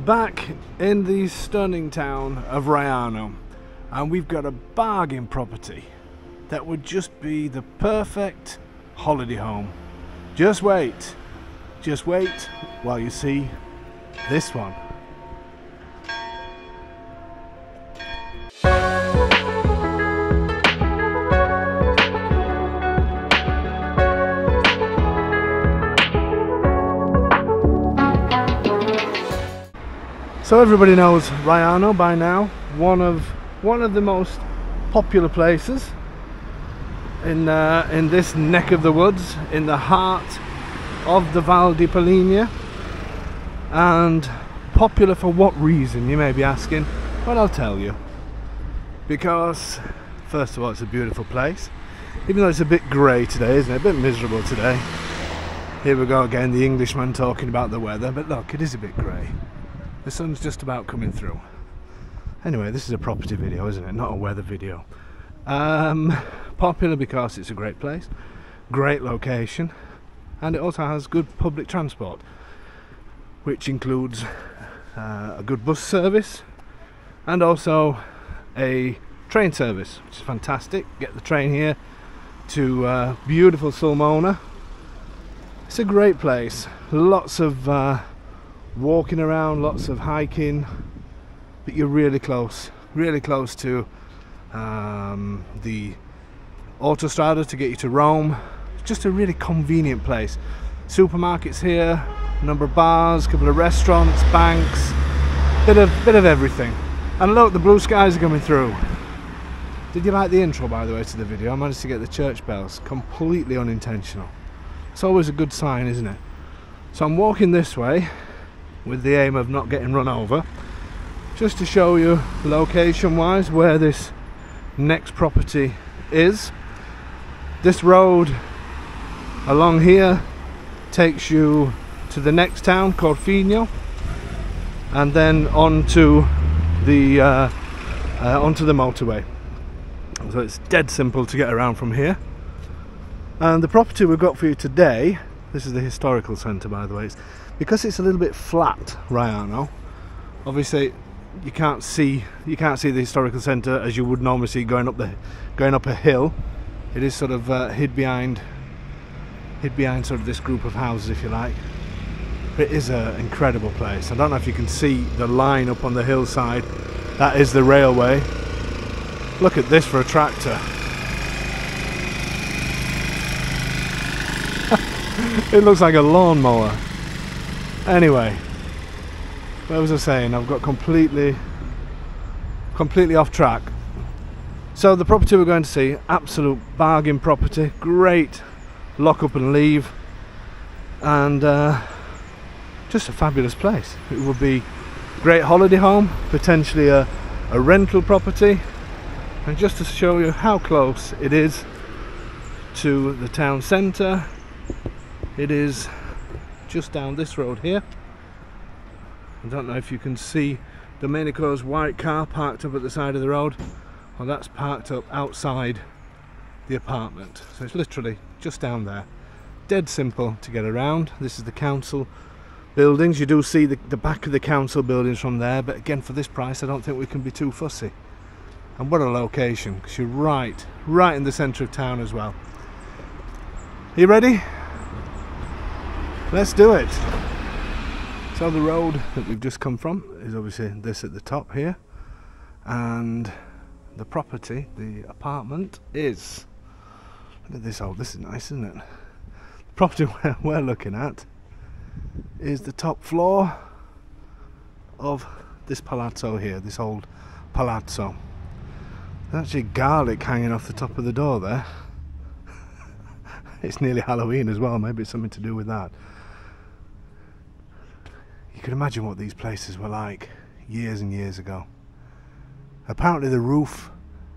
back in the stunning town of Raiano, and we've got a bargain property that would just be the perfect holiday home. Just wait while you see this one. So everybody knows Raiano by now, one of the most popular places in this neck of the woods, in the heart of the Val di Poligna. And popular for what reason, you may be asking? Well, I'll tell you. Because first of all, it's a beautiful place, even though it's a bit grey today, isn't it? A bit miserable today. Here we go again, the Englishman talking about the weather, but look, it is a bit grey. The sun's just about coming through. Anyway, this is a property video, isn't it? Not a weather video. Popular because it's a great place, great location, and it also has good public transport, which includes a good bus service and also a train service, which is fantastic. Get the train here to beautiful Sulmona. It's a great place. Lots of walking around, lots of hiking, but you're really close to the autostrada to get you to Rome. It's just a really convenient place. Supermarkets here, a number of bars, a couple of restaurants, banks, bit of everything. And look, the blue skies are coming through. Did you like the intro, by the way, to the video? I managed to get the church bells, completely unintentional. It's always a good sign, isn't it? So I'm walking this way with the aim of not getting run over, just to show you location wise where this next property is. This road along here takes you to the next town called Fino, and then onto the motorway. So it's dead simple to get around from here. And the property we've got for you today, this is the historical centre, by the way. Because it's a little bit flat, Raiano, obviously you can't see the historical centre as you would normally see going up a hill. It is sort of hid behind sort of this group of houses, if you like. But it is an incredible place. I don't know if you can see the line up on the hillside. That is the railway. Look at this for a tractor. It looks like a lawnmower. Anyway, what was I saying? I've got completely off track. So the property we're going to see, absolute bargain property, great lock up and leave, and just a fabulous place. It would be a great holiday home, potentially a rental property, and just to show you how close it is to the town centre, it is just down this road here. I don't know if you can see Domenico's white car parked up at the side of the road. Well, that's parked up outside the apartment, so it's literally just down there. Dead simple to get around. This is the council buildings. You do see the back of the council buildings from there, but again, for this price I don't think we can be too fussy. And what a location, because you're right in the centre of town as well. Are you ready? Let's do it. So the road that we've just come from is obviously this at the top here, and the property, the apartment, is, look at this, this is nice, isn't it? The property we're looking at is the top floor of this palazzo here, this old palazzo. There's actually garlic hanging off the top of the door there. It's nearly Halloween as well, maybe it's something to do with that. You can imagine what these places were like years and years ago. Apparently the roof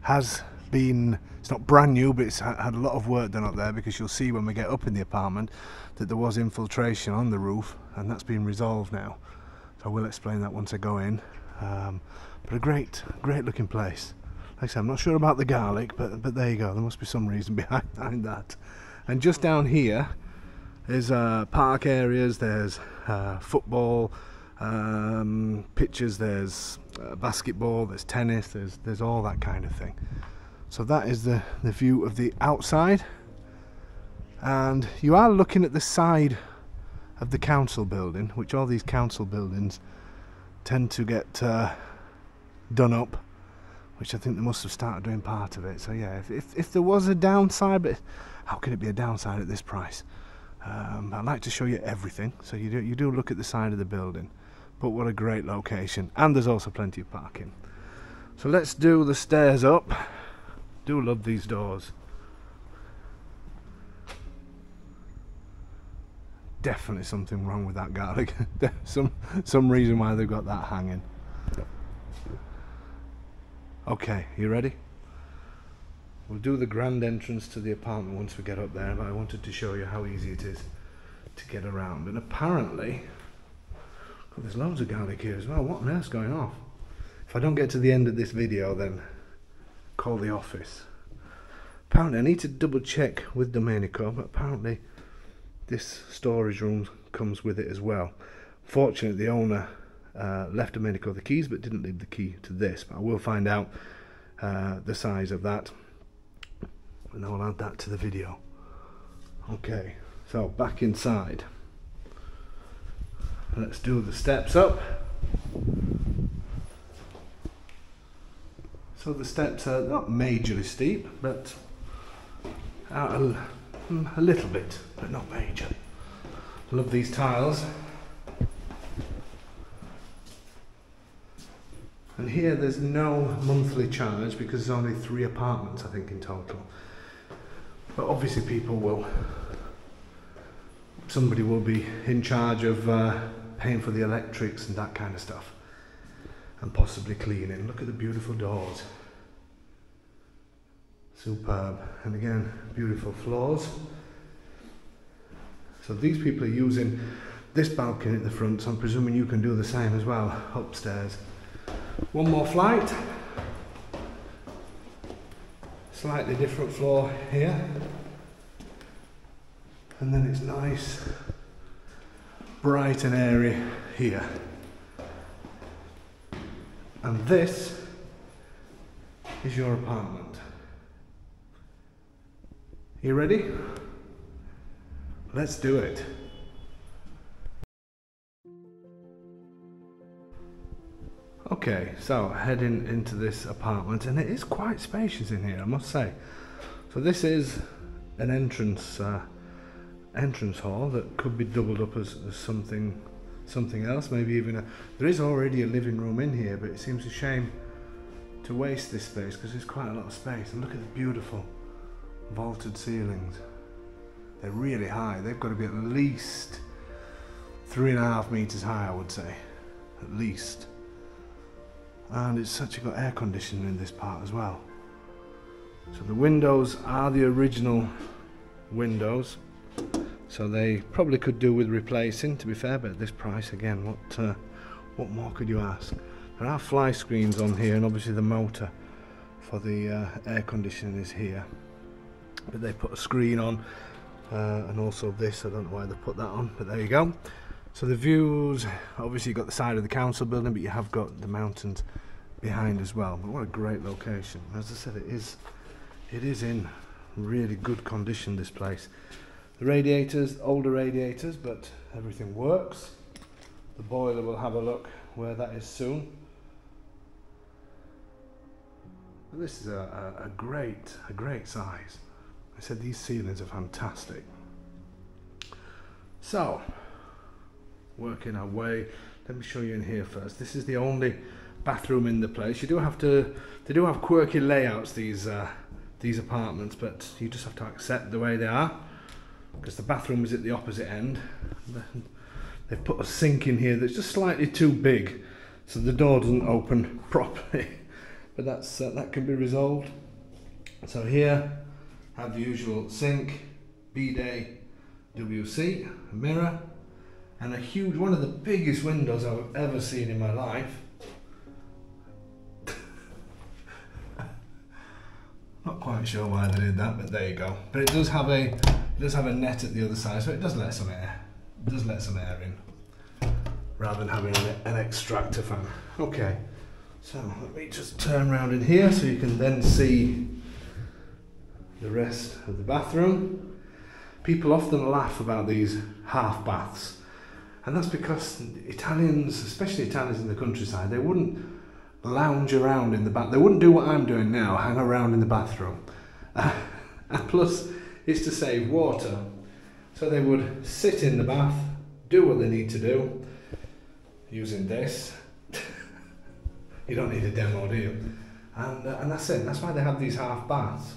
has been, it's not brand new, but it's had a lot of work done up there, because you'll see when we get up in the apartment that there was infiltration on the roof, and that's been resolved now. So I will explain that once I go in. But a great looking place. Like I said, I'm not sure about the garlic, but there you go, there must be some reason behind that. And just down here is park areas, there's football, pitches, there's basketball, there's tennis, there's all that kind of thing. So that is the view of the outside, and you are looking at the side of the council building, which all these council buildings tend to get done up, which I think they must have started doing part of it. So yeah, if there was a downside, but how can it be a downside at this price? I'd like to show you everything, so you do look at the side of the building. But what a great location, and there's also plenty of parking. So let's do the stairs up. Do love these doors. Definitely something wrong with that garlic. some reason why they've got that hanging. Okay, you ready? We'll do the grand entrance to the apartment once we get up there, but I wanted to show you how easy it is to get around. And apparently, oh, there's loads of garlic here as well. What on earth's going on? If I don't get to the end of this video, then call the office. Apparently, I need to double check with Domenico, but apparently this storage room comes with it as well. Fortunately, the owner left Domenico the keys, but didn't leave the key to this. But I will find out the size of that, and I'll add that to the video. Okay, so back inside. Let's do the steps up. So the steps are not majorly steep, but a little bit, but not major. Love these tiles. And here there's no monthly charge because there's only 3 apartments, I think, in total. But obviously somebody will be in charge of paying for the electrics and that kind of stuff, and possibly cleaning. Look at the beautiful doors. Superb. And again, beautiful floors. So these people are using this balcony at the front, so I'm presuming you can do the same as well upstairs. One more flight. Slightly different floor here. And then it's nice, bright and airy here. And this is your apartment. You ready? Let's do it. Okay, so heading into this apartment, and it is quite spacious in here, I must say. So this is an entrance hall that could be doubled up as something else, maybe even there is already a living room in here, but it seems a shame to waste this space because there's quite a lot of space. And look at the beautiful vaulted ceilings. They're really high. They've got to be at least 3.5 meters high, I would say, at least. And it's such got air conditioning in this part as well. So the windows are the original windows, so they probably could do with replacing, to be fair, but at this price, again, what more could you ask? There are fly screens on here, and obviously the motor for the air conditioning is here, but they put a screen on, and also this, I don't know why they put that on, but there you go. So the views, obviously you've got the side of the council building, but you have got the mountains behind as well. But what a great location. As I said, it is in really good condition, this place. The radiators, older radiators, but everything works. The boiler, we'll have a look where that is soon. But this is a great size. I said these ceilings are fantastic. So, working our way, let me show you in here first. This is the only bathroom in the place. They do have quirky layouts, these apartments, but you just have to accept the way they are, because the bathroom is at the opposite end. They've put a sink in here that's just slightly too big, so the door doesn't open properly, but that can be resolved. So here have the usual sink, bidet, WC, a mirror, and a huge, one of the biggest windows I've ever seen in my life. Not quite sure why they did that, but there you go. But it does have a net at the other side, so it does let some air. It does let some air in. rather than having an extractor fan. Okay, so let me just turn around in here so you can then see the rest of the bathroom. People often laugh about these half baths, and that's because Italians, especially Italians in the countryside, they wouldn't lounge around in the bath. They wouldn't do what I'm doing now, hang around in the bathroom. And plus, it's to save water. So they would sit in the bath, do what they need to do, using this. You don't need a demo, do you? And that's it. That's why they have these half baths.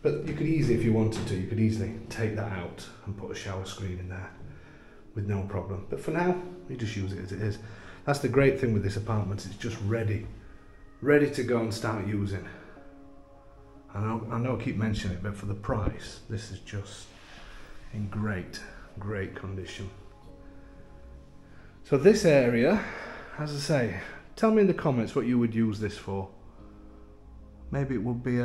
But you could easily, if you wanted to, you could easily take that out and put a shower screen in there with no problem. But for now, you just use it as it is. That's the great thing with this apartment. It's just ready to go and start using. I know I keep mentioning it, but for the price, this is just in great condition. So this area, as I say, tell me in the comments what you would use this for. Maybe it would be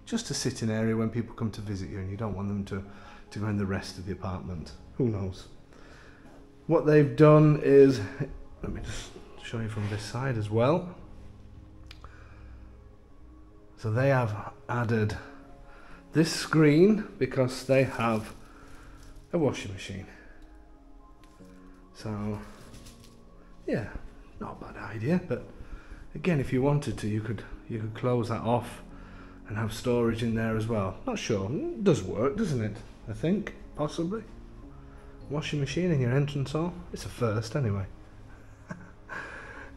just a sitting area when people come to visit you and you don't want them to go in the rest of the apartment. Who knows? What they've done is, let me just show you from this side as well. So they have added this screen because they have a washing machine. So yeah, not a bad idea, but again, if you wanted to, you could close that off and have storage in there as well. Not sure. It does work, doesn't it? I think, possibly. Washing machine in your entrance hall. It's a first anyway.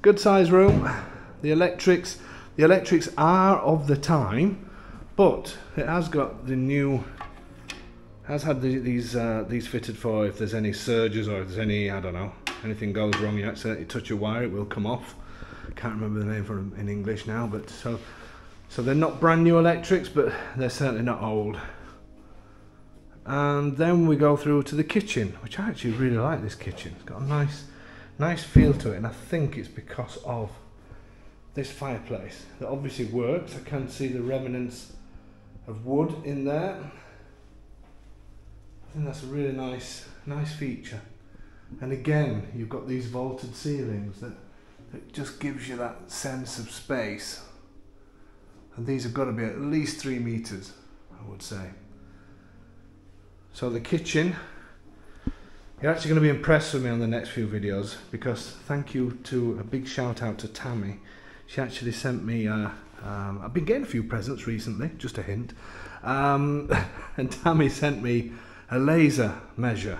Good size room. The electrics are of the time, but it has got the new, has had these fitted for if there's any surges or if there's any, I don't know, anything goes wrong, you accidentally touch a wire, it will come off. Can't remember the name for them in English now, but so they're not brand new electrics, but they're certainly not old. And then we go through to the kitchen, which I actually really like. This kitchen, it's got a nice feel to it, and I think it's because of this fireplace that obviously works. I can see the remnants of wood in there. I think that's a really nice feature. And again, you've got these vaulted ceilings that just gives you that sense of space. And these have got to be at least 3 meters, I would say. So the kitchen, you're actually going to be impressed with me on the next few videos, because thank you to a big shout out to Tammy. She actually sent me, I've been getting a few presents recently, just a hint, and Tammy sent me a laser measure.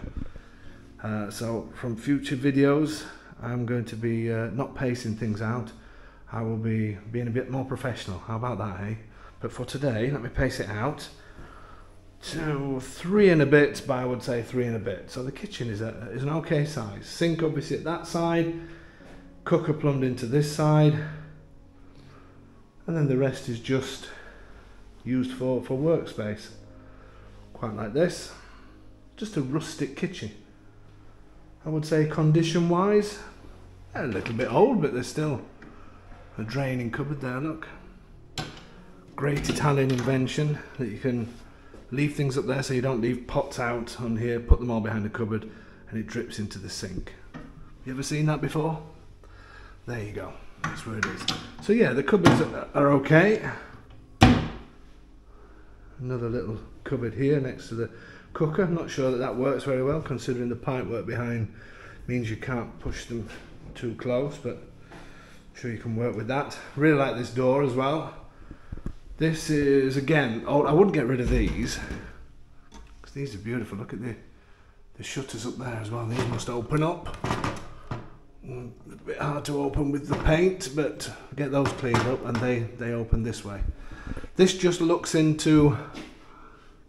So from future videos, I'm going to be not pacing things out. I will be being a bit more professional. How about that, eh? But for today, let me pace it out to 3 and a bit, but I would say 3 and a bit. So the kitchen is an okay size. Sink obviously at that side, cooker plumbed into this side, and then the rest is just used for workspace. Quite like this. Just a rustic kitchen. I would say condition wise, a little bit old, but there's still a draining cupboard there, look. Great Italian invention that you can leave things up there so you don't leave pots out on here, put them all behind the cupboard and it drips into the sink. You ever seen that before? There you go, that's where it is. So yeah, the cupboards are okay. Another little cupboard here next to the cooker. I'm not sure that works very well, considering the pipe work behind means you can't push them too close, but I'm sure you can work with that. Really like this door as well. This is, again, I wouldn't get rid of these, because these are beautiful. Look at the shutters up there as well. These must open up. A bit hard to open with the paint, but get those cleaned up and they open this way. This just looks into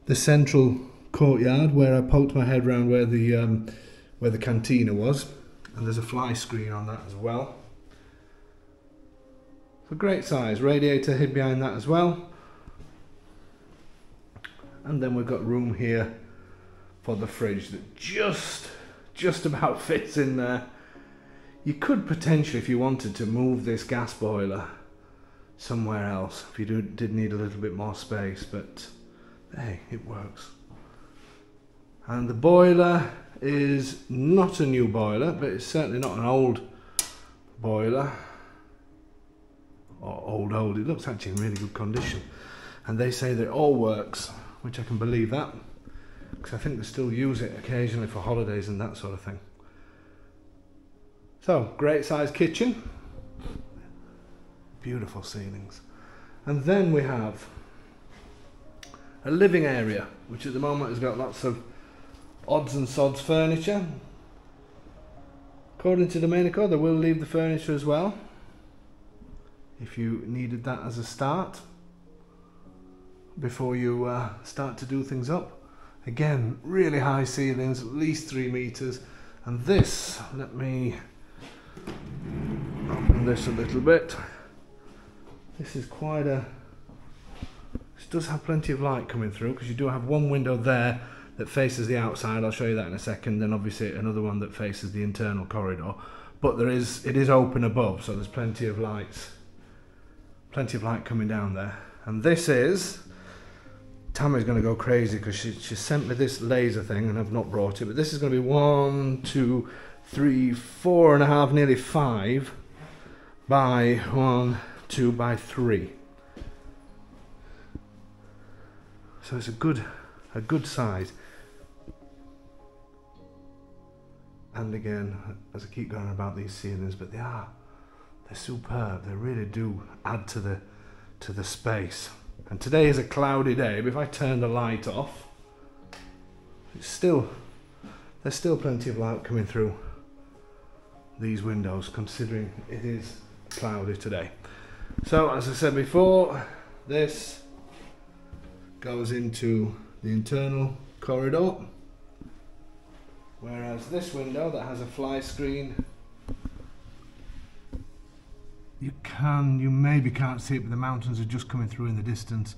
the central courtyard where I poked my head around where the cantina was, and there's a fly screen on that as well. So great size. Radiator hid behind that as well. And then we've got room here for the fridge that just about fits in there. You could potentially, if you wanted to, move this gas boiler somewhere else if you did need a little bit more space, but hey, it works. And the boiler is not a new boiler, but it's certainly not an old boiler. Or old. It looks actually in really good condition. And they say that it all works, which I can believe that, because I think they still use it occasionally for holidays and that sort of thing. So, great sized kitchen. Beautiful ceilings. And then we have a living area, which at the moment has got lots of odds and sods furniture. According to Domenico, they will leave the furniture as well, if you needed that as a start, before you start to do things up. Again, really high ceilings, at least 3 meters. And this, let me open this a little bit. This is quite a... This does have plenty of light coming through, because you do have one window there that faces the outside. I'll show you that in a second. Then obviously another one that faces the internal corridor. But it is open above, so there's plenty of lights. Plenty of light coming down there. And this is... Tammy's going to go crazy because she sent me this laser thing and I've not brought it. But this is going to be 1, 2, 3, 4.5, nearly 5 by 1, 2 by 3. So it's a good size. And again, as I keep going about these ceilings, but they're superb. They really do add to the space. And today is a cloudy day, but if I turn the light off, there's still plenty of light coming through these windows, considering it is cloudy today. So as I said before, this goes into the internal corridor, whereas this window that has a fly screen, you maybe can't see it, but the mountains are just coming through in the distance,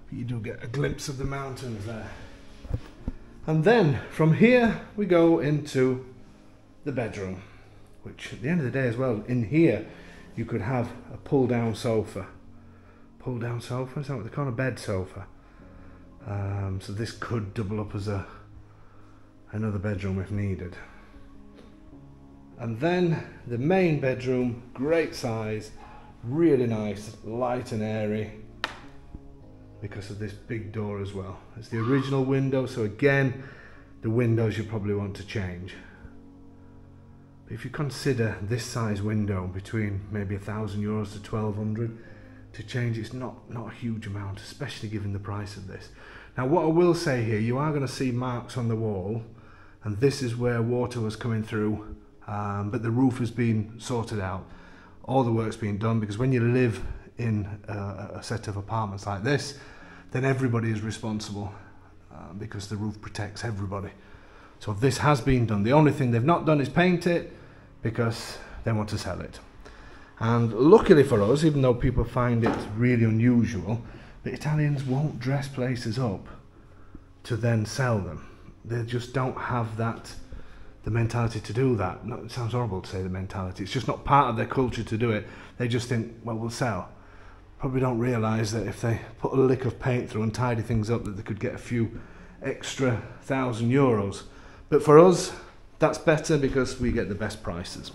but you do get a glimpse of the mountains there. And then from here we go into the bedroom, which at the end of the day as well, in here you could have a pull down sofa. Pull down sofa, is that what they call a bed sofa? So this could double up as another bedroom if needed. And then the main bedroom, great size, really nice, light and airy, because of this big door as well. It's the original window, so again, the windows you probably want to change. But if you consider this size window between maybe €1,000 to 1,200 to change, it's not a huge amount, especially given the price of this. Now what I will say here, you are going to see marks on the wall, and this is where water was coming through. But the roof has been sorted out. All the work's been done, because when you live in a set of apartments like this, then everybody is responsible, because the roof protects everybody. So this has been done. The only thing they've not done is paint it, because they want to sell it. And luckily for us, even though people find it really unusual, the Italians won't dress places up to then sell them. They just don't have the mentality to do that. No, it sounds horrible to say the mentality. It's just not part of their culture to do it. They just think, well, we'll sell. Probably don't realise that if they put a lick of paint through and tidy things up, that they could get a few extra €1,000. But for us, that's better, because we get the best prices.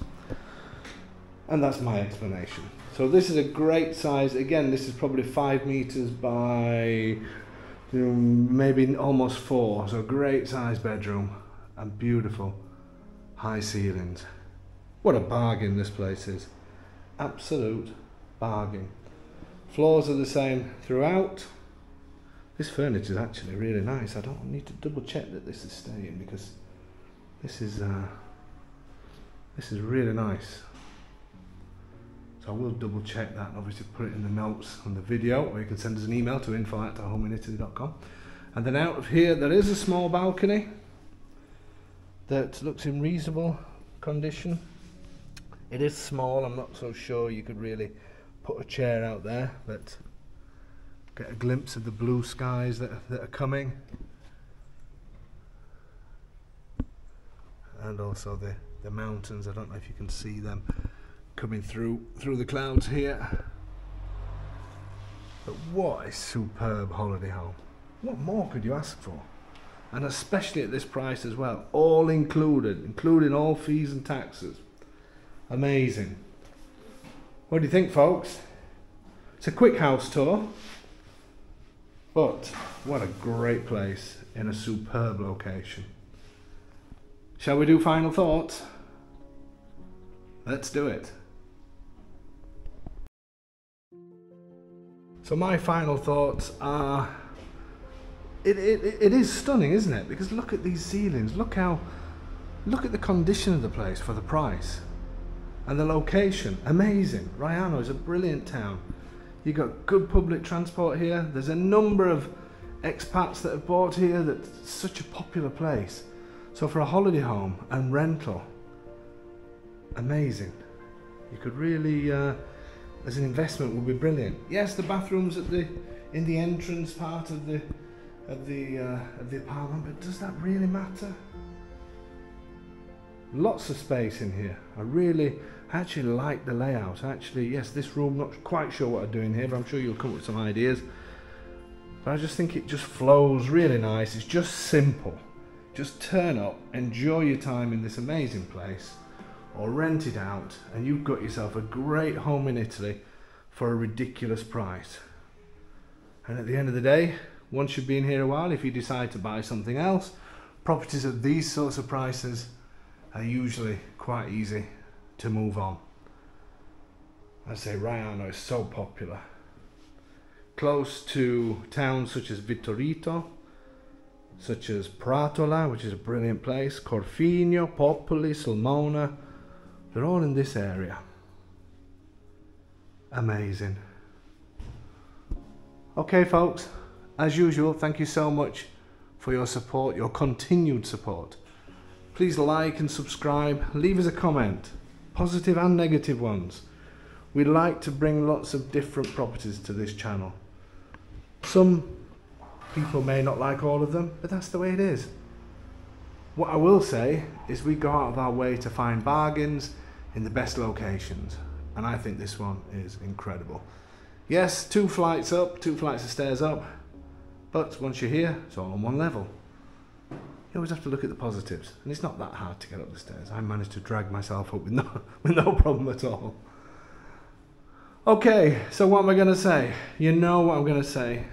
And that's my explanation. So this is a great size. Again, this is probably 5 meters by maybe almost 4. So a great size bedroom and beautiful high ceilings. What a bargain this place is. Absolute bargain. Floors are the same throughout. This furniture is actually really nice. I don't need to double check that this is staying, because this is really nice. So I will double check that and obviously put it in the notes on the video, or you can send us an email to info@homeinitaly.com. And then out of here there is a small balcony that looks in reasonable condition. It is small, I'm not so sure you could really put a chair out there, but get a glimpse of the blue skies that are coming, and also the mountains. I don't know if you can see them coming through the clouds here. But what a superb holiday home. What more could you ask for? and especially at this price as well, all included, including all fees and taxes. Amazing. What do you think, folks? It's a quick house tour, but what a great place in a superb location. Shall we do final thoughts? Let's do it. So my final thoughts are, it is stunning, isn't it? Because look at these ceilings, look at the condition of the place for the price. And the location, amazing. Raiano is a brilliant town. You've got good public transport here. There's a number of expats that have bought here. That's such a popular place. So for a holiday home and rental, amazing. You could really, as an investment, would be brilliant. Yes, the bathrooms in the entrance part of the apartment, but does that really matter? Lots of space in here. I actually like the layout. Actually, yes, this room, not quite sure what I'm doing here, but I'm sure you'll come up with some ideas. But I just think it just flows really nice. It's just simple. Just turn up, enjoy your time in this amazing place, or rent it out, and you've got yourself a great home in Italy for a ridiculous price. And at the end of the day, once you've been here a while, if you decide to buy something else, properties at these sorts of prices are usually quite easy to move on. I say Raiano is so popular. Close to towns such as Vittorito, such as Pratola, which is a brilliant place, Corfino, Popoli, Sulmona, they're all in this area. Amazing. Okay folks, as usual, thank you so much for your support, your continued support. Please like and subscribe, leave us a comment, positive and negative ones. We like to bring lots of different properties to this channel. Some people may not like all of them, but that's the way it is. What I will say is we go out of our way to find bargains in the best locations, and I think this one is incredible. Yes, 2 flights up, 2 flights of stairs up, but once you're here, it's all on one level. You always have to look at the positives, and it's not that hard to get up the stairs. I managed to drag myself up with no problem at all. Okay, so what am I going to say? You know what I'm going to say.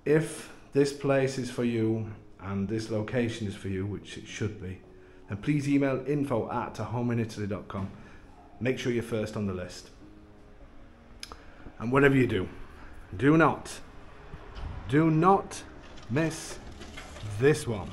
If this place is for you and this location is for you, which it should be, then please email info@ahomeinitaly.com. Make sure you're first on the list. And whatever you do, do not miss this one.